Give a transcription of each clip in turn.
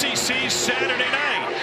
SEC Saturday night.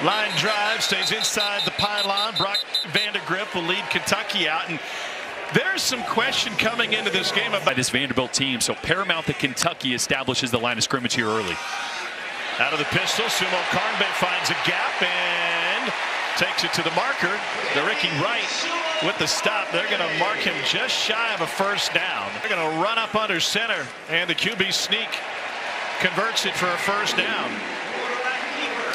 Line drive stays inside the pylon. Brock Vanderbilt will lead Kentucky out, and there's some question coming into this game about this Vanderbilt team. So paramount that Kentucky establishes the line of scrimmage here early. Out of the pistol, Sumo Karngbe finds a gap and takes it to the marker. The Ricky Wright with the stop. They're going to mark him just shy of a first down. They're going to run up under center, and the QB sneak converts it for a first down.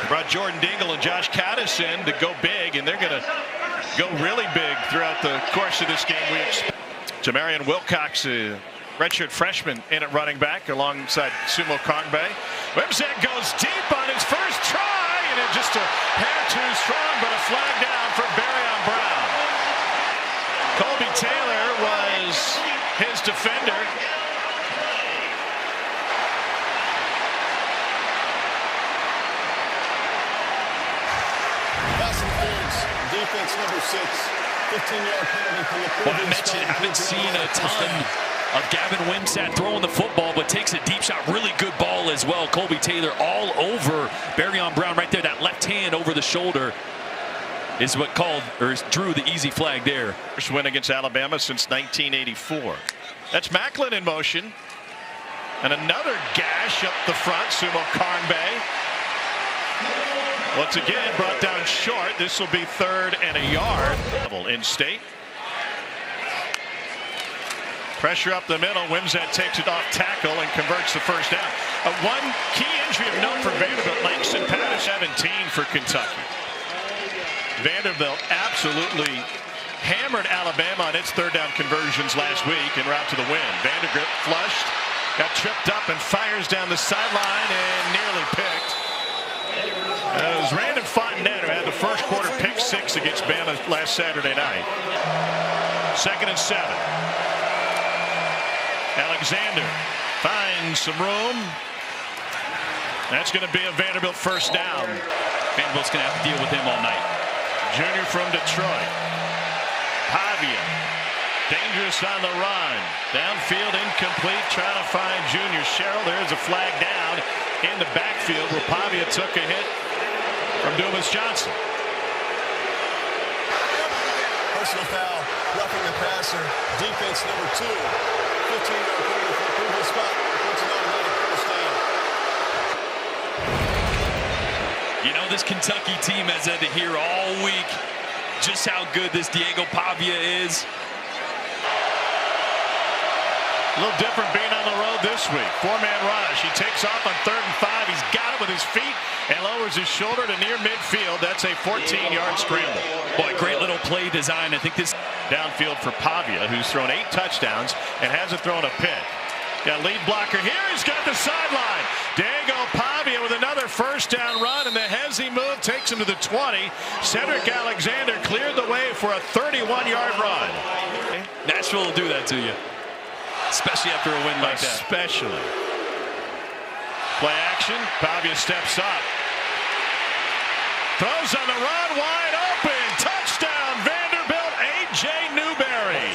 Brought Jordan Dingle and Josh Caddis in to go big, and they're going to go really big throughout the course of this game. Jamarian Wilcox, redshirt freshman, in at running back alongside Sumo Karngbe. Wimsatt goes deep on his first try, and it just a hair too strong, but a flag down for Barryon Brown. Colby Taylor was his defender. Defense number 6, 15-yard penalty from the previous. Well, I mentioned, haven't seen a ton of Gavin Wimsatt throwing the football, but takes a deep shot. Really good ball as well. Colby Taylor all over Barryon Brown right there. That left hand over the shoulder is what drew the easy flag there. First win against Alabama since 1984. That's Macklin in motion. And another gash up the front. Sumo Karngbe. Once again, brought down short. This will be 3rd and a yard. In state. Pressure up the middle. Wimsatt takes it off tackle and converts the first down. One key injury of note for Vanderbilt. Langston Pattis, 17 for Kentucky. Vanderbilt absolutely hammered Alabama on its 3rd down conversions last week en route to the win. Vanderbilt flushed, got tripped up and fires down the sideline and nearly picked. It was Randon Fontenette who had the first quarter pick 6 against Bama last Saturday night. 2nd and 7. Alexander finds some room. That's going to be a Vanderbilt first down. Vanderbilt's going to have to deal with him all night. Junior from Detroit. Pavia. Dangerous on the run. Downfield incomplete. Trying to find Junior Sherrill. There's a flag down in the backfield where Pavia took a hit from Dumas Johnson. Personal foul, roughing the passer. Defense number 2, 15-yard penalty for the previous spot. It's an automatic first down. You know, this Kentucky team has had to hear all week just how good this Diego Pavia is. A little different being on the road this week. 4-man rush. He takes off on 3rd and 5. He's got it with his feet and lowers his shoulder to near midfield. That's a 14-yard scramble. Boy, great little play design. I think this downfield for Pavia, who's thrown 8 touchdowns and hasn't thrown a pick. Got lead blocker here. He's got the sideline. Diego Pavia with another first down run, and the hezzy move takes him to the 20. Cedric Alexander cleared the way for a 31-yard run. Nashville will do that to you, especially after a win like that. Especially. Play action. Pavia steps up. Throws on the run, wide open. Touchdown, Vanderbilt. A.J. Newberry.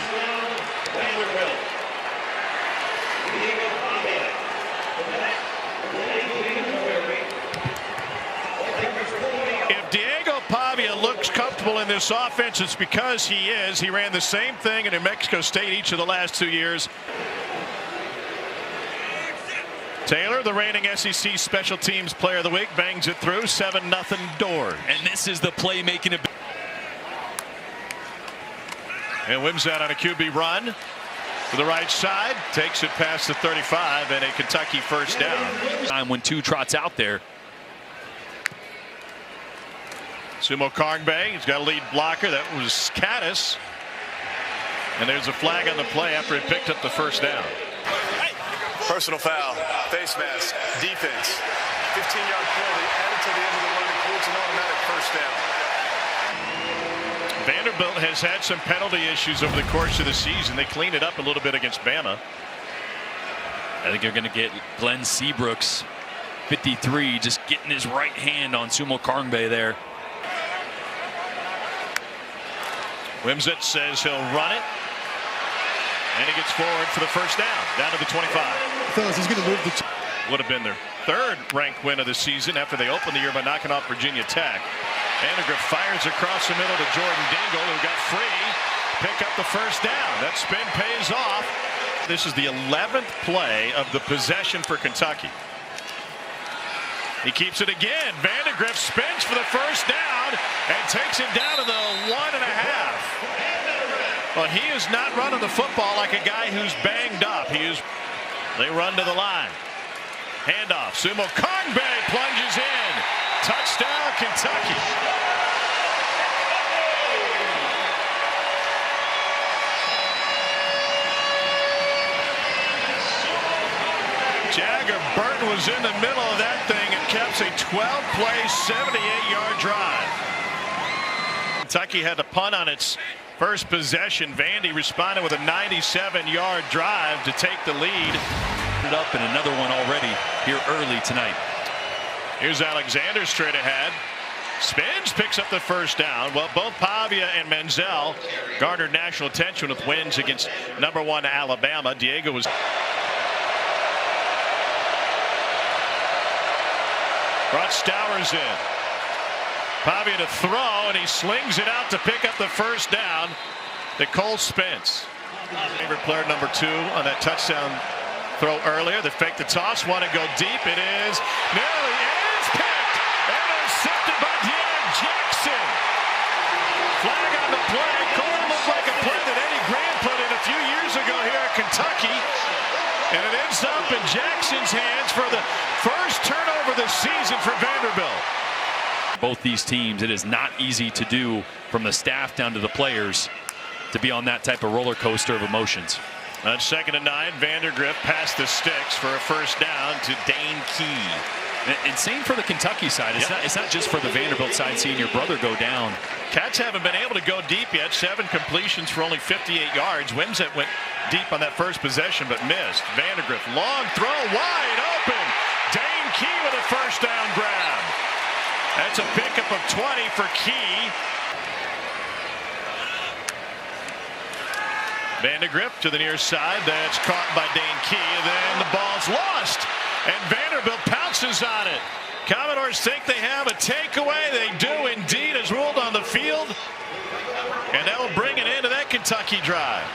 If Diego Pavia looks comfortable in this offense, it's because he is. He ran the same thing in New Mexico State each of the last 2 years. Taylor, the reigning SEC Special Teams Player of the Week, bangs it through. 7-0 Doors. And this is the playmaking. And Wimsatt on a QB run to the right side. Takes it past the 35 and a Kentucky first down. Time when 2 trots out there. Sumo Karngbe, he's got a lead blocker. That was Caddis. And there's a flag on the play after he picked up the first down. Personal foul, face mask, defense. 15-yard penalty added to the end of the run, includes an automatic first down. Vanderbilt has had some penalty issues over the course of the season. They cleaned it up a little bit against Bama. I think they're going to get Glenn Seabrooks, 53, just getting his right hand on Sumo Karngbe there. Wimsatt says he'll run it. And he gets forward for the first down to the 25. Fellas, he's going to move the Would have been their third ranked win of the season after they opened the year by knocking off Virginia Tech. Vanderbilt fires across the middle to Jordan Dingle, who got free. Pick up the first down. That spin pays off. This is the 11th play of the possession for Kentucky. He keeps it again. Vandergrift spins for the first down and takes it down to the 1.5. Well, he is not running the football like a guy who's banged up. They run to the line. Handoff. Sumo Kongbe plunges in. Touchdown, Kentucky. Jagger Burton was in the middle of that thing and kept a 12-play, 78-yard drive. Kentucky had to punt on its first possession. Vandy responded with a 97-yard drive to take the lead. Up and another one already here early tonight. Here's Alexander straight ahead. Spins, picks up the first down. Well, both Pavia and Menzel garnered national attention with wins against #1 Alabama. Diego was brought Stowers in. Pavia to throw, and he slings it out to pick up the first down. Nicole Spence. Favorite player #2 on that touchdown throw earlier. They fake the toss, want to go deep. It is nearly is picked and intercepted by Deanne Jackson. Flag on the play. Cole looked like a play that Eddie Grant put in a few years ago here at Kentucky. And it ends up in Jackson's hands for the first turnover this season for Vanderbilt. Both these teams, it is not easy to do from the staff down to the players to be on that type of roller coaster of emotions. On 2nd and 9, Vandergrift passed the sticks for a first down to Dane Key. And same for the Kentucky side. It's not just for the Vanderbilt side seeing your brother go down. Cats haven't been able to go deep yet. 7 completions for only 58 yards. Wimsatt went deep on that first possession but missed. Vandergrift, long throw, wide open. Dane Key with a first down grab. That's a pickup of 20 for Key. Vandergrift to the near side. That's caught by Dane Key. And then the ball's lost. And Vanderbilt pounces on it. Commodores think they have a takeaway. They do indeed, as ruled on the field. And that will bring an end to that Kentucky drive.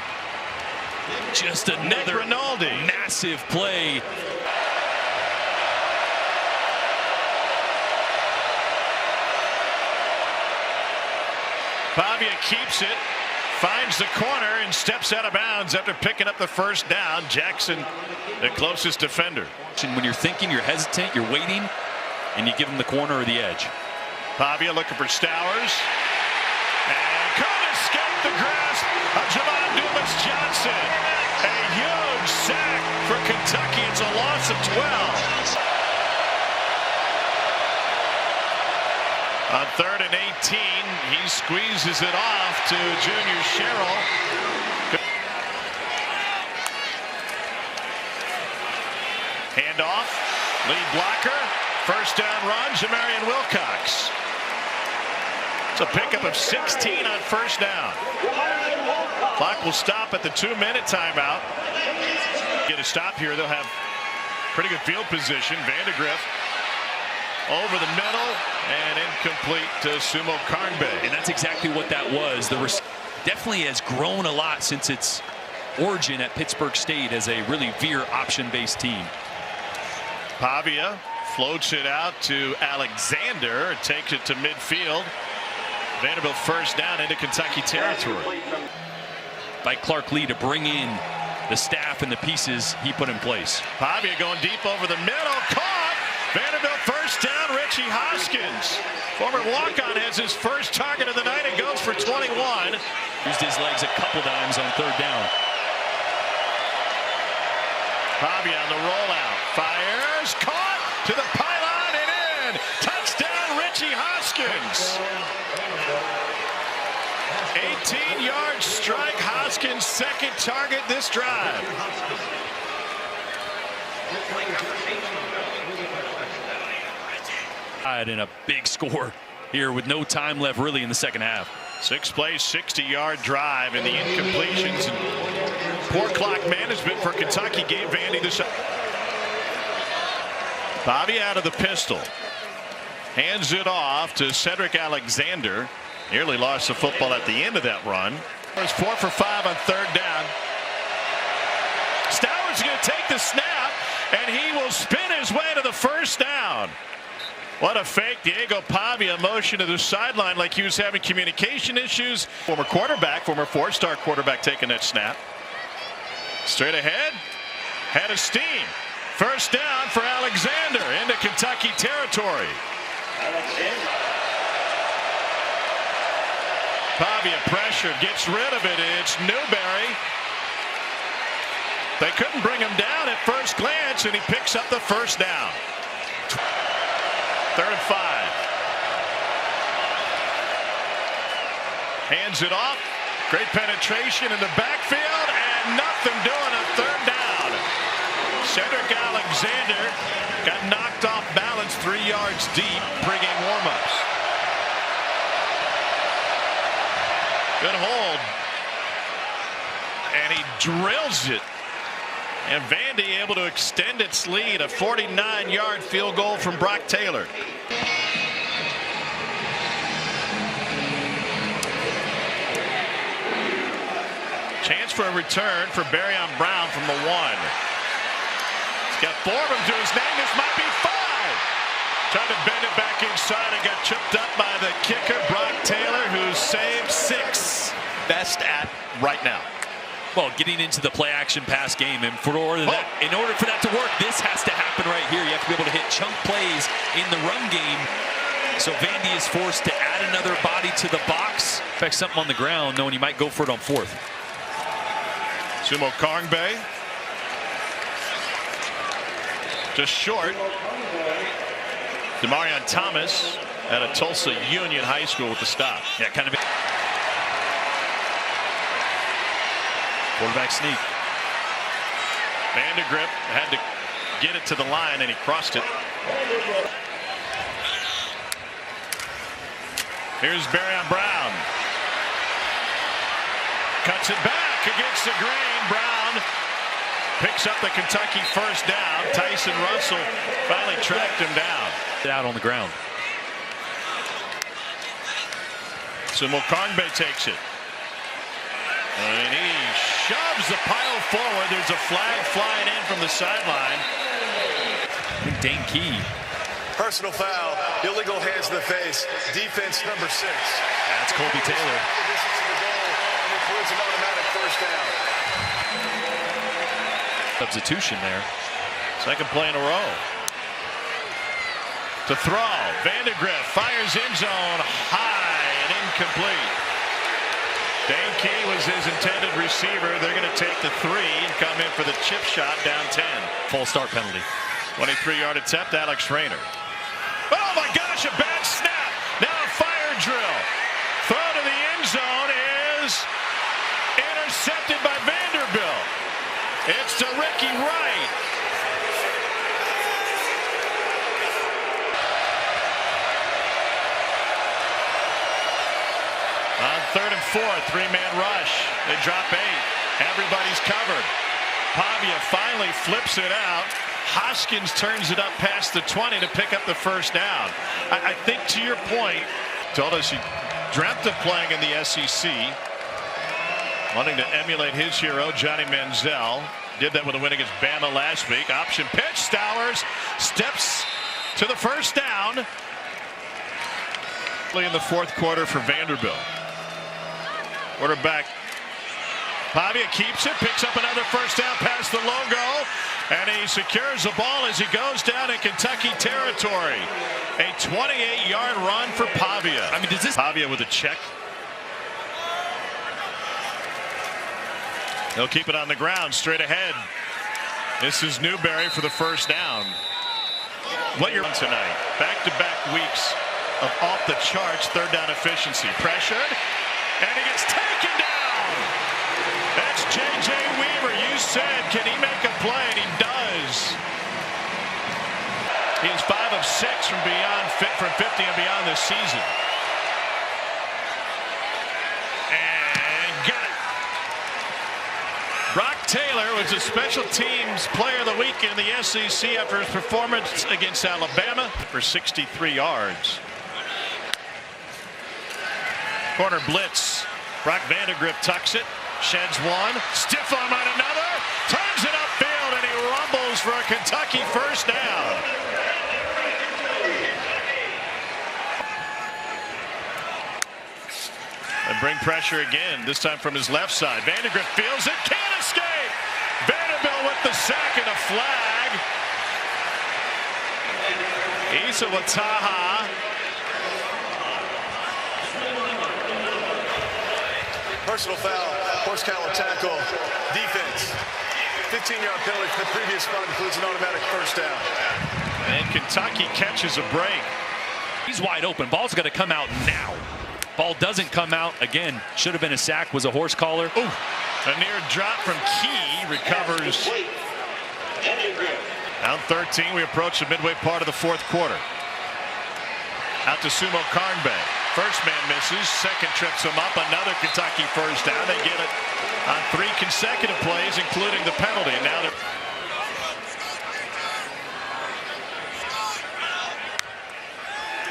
Just another Rinaldi. Massive play. Pavia keeps it. Finds the corner and steps out of bounds after picking up the first down. Jackson, the closest defender. When you're thinking, you're hesitant, you're waiting, and you give him the corner or the edge. Pavia looking for Stowers. And couldn't escape the grasp of Javon Dumas-Johnson. A huge sack for Kentucky. It's a loss of 12. On 3rd and 18, he squeezes it off to Junior Sherrill. Handoff, lead blocker, first down run, Jamarian Wilcox. It's a pickup of 16 on first down. Clock will stop at the 2-minute timeout. Get a stop here, they'll have pretty good field position. Vandergrift over the middle and incomplete to Sumo Kongbe. And that's exactly what that was. The definitely has grown a lot since its origin at Pittsburgh State as a really veer option-based team. Pavia floats it out to Alexander, takes it to midfield. Vanderbilt first down into Kentucky territory. By Clark Lee to bring in the staff and the pieces he put in place. Pavia going deep over the middle, caught. Vanderbilt first down, Richie Hoskins. Former walk-on has his first target of the night and goes for 21. Used his legs a couple times on 3rd down. Pavia on the rollout. Fires, caught to the pylon and in. Touchdown, Richie Hoskins. 18-yard strike. Hoskins' second target this drive. And a big score here with no time left really in the second half. 6-play, 60-yard drive, and the incompletions and poor clock management for Kentucky gave Vandy the shot. Bobby out of the pistol. Hands it off to Cedric Alexander. Nearly lost the football at the end of that run. It's 4 for 5 on third down. Stowers is going to take the snap, and he will spin his way to the first down. What a fake. Diego Pavia motion to the sideline like he was having communication issues. Former quarterback, former 4-star quarterback taking that snap. Straight ahead. Head of steam. First down for Alexander into Kentucky territory. Pavia pressure, gets rid of it. It's Newberry. They couldn't bring him down at first glance, and he picks up the first down. 3rd and 5. Hands it off. Great penetration in the backfield, and nothing doing on 3rd down. Cedric Alexander got knocked off balance 3 yards deep. Pre-game warm-ups. Good hold. And he drills it. And Vandy able to extend its lead. A 49-yard field goal from Brock Taylor. Chance for a return for Barryon Brown from the 1. He's got 4 of them to his name. This might be 5. Tried to bend it back inside and got tripped up by the kicker, Brock Taylor, who's saved 6. Best at right now. Well, getting into the play action pass game, and in order for that to work, this has to happen right here. You have to be able to hit chunk plays in the run game. So Vandy is forced to add another body to the box. Expect something on the ground, knowing he might go for it on 4th. Sumo Kongbe. Just short. Demarion Thomas at a Tulsa Union High School with the stop. Yeah, kind of. Quarterback sneak. Vandergrip had to get it to the line, and he crossed it. Here's Barryon Brown. Cuts it back against the grain. Brown picks up the Kentucky first down. Tyson Russell finally tracked him down. Out on the ground. Sumo Kongbe takes it. And he shoves the pile forward. There's a flag flying in from the sideline. Dane Key. Personal foul. Illegal hands to the face. Defense number 6. That's Colby Taylor. Includes an automatic first down. Substitution there. Second play in a row. To throw. Vandergrift fires end zone high and incomplete. Dane Key was his intended receiver. They're going to take the 3 and come in for the chip shot down 10. False start penalty. 23-yard attempt, Alex Rayner. Oh my gosh, a bad snap. Now a fire drill. Throw to the end zone is intercepted by Vanderbilt. It's to Ricky Wright. On 3rd and 4, 3-man rush. They drop 8. Everybody's covered. Pavia finally flips it out. Hoskins turns it up past the 20 to pick up the first down. I think to your point, told us he dreamt of playing in the SEC, wanting to emulate his hero, Johnny Manziel. Did that with a win against Bama last week. Option pitch. Stowers steps to the first down. In the 4th quarter for Vanderbilt. Quarterback Pavia keeps it, picks up another first down past the logo, and he secures the ball as he goes down in Kentucky territory. A 28-yard run for Pavia. I mean, does this Pavia with a check? He'll keep it on the ground straight ahead. This is Newberry for the first down. What you're on tonight? Back-to-back weeks of off the charts 3rd down efficiency. Pressured, and he gets taken down. That's J.J. Weaver. You said, can he make a play? And he does. He is 5 of 6 from 50 and beyond this season. And got it. Brock Taylor Taylor was a special teams player of the week in the SEC after his performance against Alabama for 63 yards. Corner blitz. Brock Vanderbilt tucks it, sheds one, stiff arm on another, turns it upfield, and he rumbles for a Kentucky first down. And bring pressure again, this time from his left side. Vanderbilt feels it, can't escape. Vanderbilt with the sack and a flag. Isa Wataha. Personal foul, horse collar tackle, defense. 15-yard penalty for the previous spot includes an automatic first down. And Kentucky catches a break. He's wide open. Ball's going to come out now. Ball doesn't come out. Again, should have been a sack, was a horse collar. Ooh, a near drop from Key, recovers. Down 13, we approach the midway part of the fourth quarter. Out to Sumo Karnbay. First man misses, second trips him up, another Kentucky first down. They get it on 3 consecutive plays, including the penalty. Now they're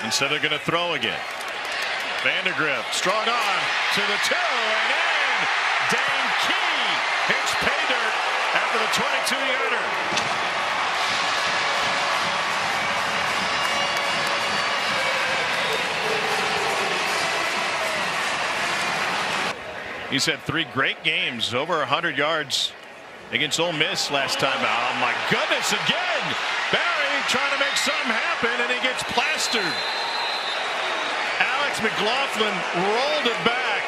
instead they're going to throw again. Vanderbilt, strong arm to the 2 and in. Dane Key hits pay dirt after the 22-yarder. He's had 3 great games, over 100 yards against Ole Miss last time out. Oh my goodness, again! Barry trying to make something happen, and he gets plastered. Alex McLaughlin rolled it back.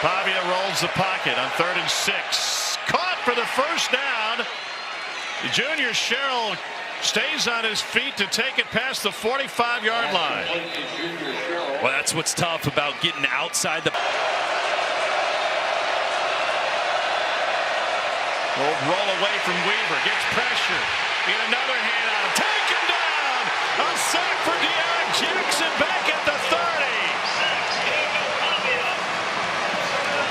Pavia rolls the pocket on 3rd and 6. Caught for the first down. The junior Sherrill stays on his feet to take it past the 45-yard line. Well, that's what's tough about getting outside the. Roll away from Weaver, gets pressure. Get another hand on him. Taken down. A sack for Deion Jackson back at the 30.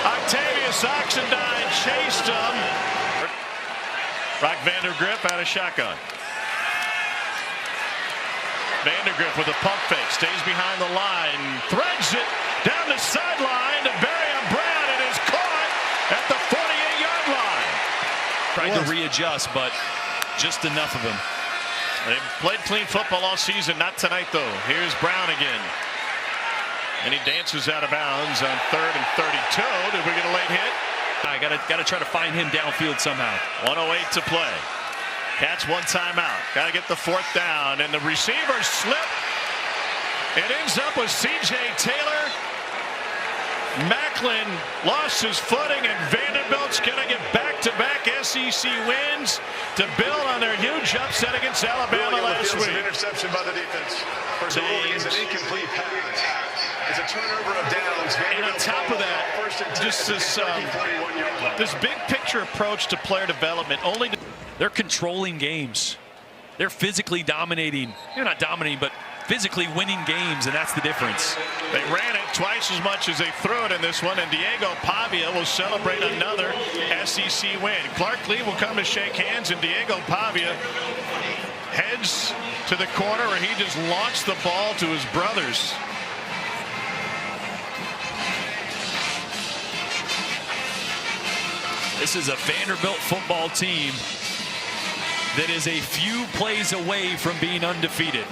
Octavius Oxendine chased him. Brock Vanderbilt out of shotgun. Vanderbilt with a pump fake, stays behind the line, threads it down the sideline to Barry Brown, and is caught at the 48-yard line. Tried to readjust, but just enough of him. They've played clean football all season, not tonight though. Here's Brown again. And he dances out of bounds on 3rd and 32. Did we get a late hit? I gotta try to find him downfield somehow. 1:08 to play. Cats one timeout. Got to get the 4th down, and the receivers slip. It ends up with C.J. Taylor. Macklin lost his footing, and Vanderbilt's going to get back-to-back SEC wins to build on their huge upset against Alabama last week. An interception by the defense. First of all, it's an incomplete pass. It's a turnover of downs. And on top of that, just this big picture approach to player development. They're controlling games. They're physically dominating. They're not dominating, but physically winning games, and that's the difference. They ran it twice as much as they threw it in this one, and Diego Pavia will celebrate another SEC win. Clark Lee will come to shake hands, and Diego Pavia heads to the corner where he just launched the ball to his brothers. This is a Vanderbilt football team that is a few plays away from being undefeated.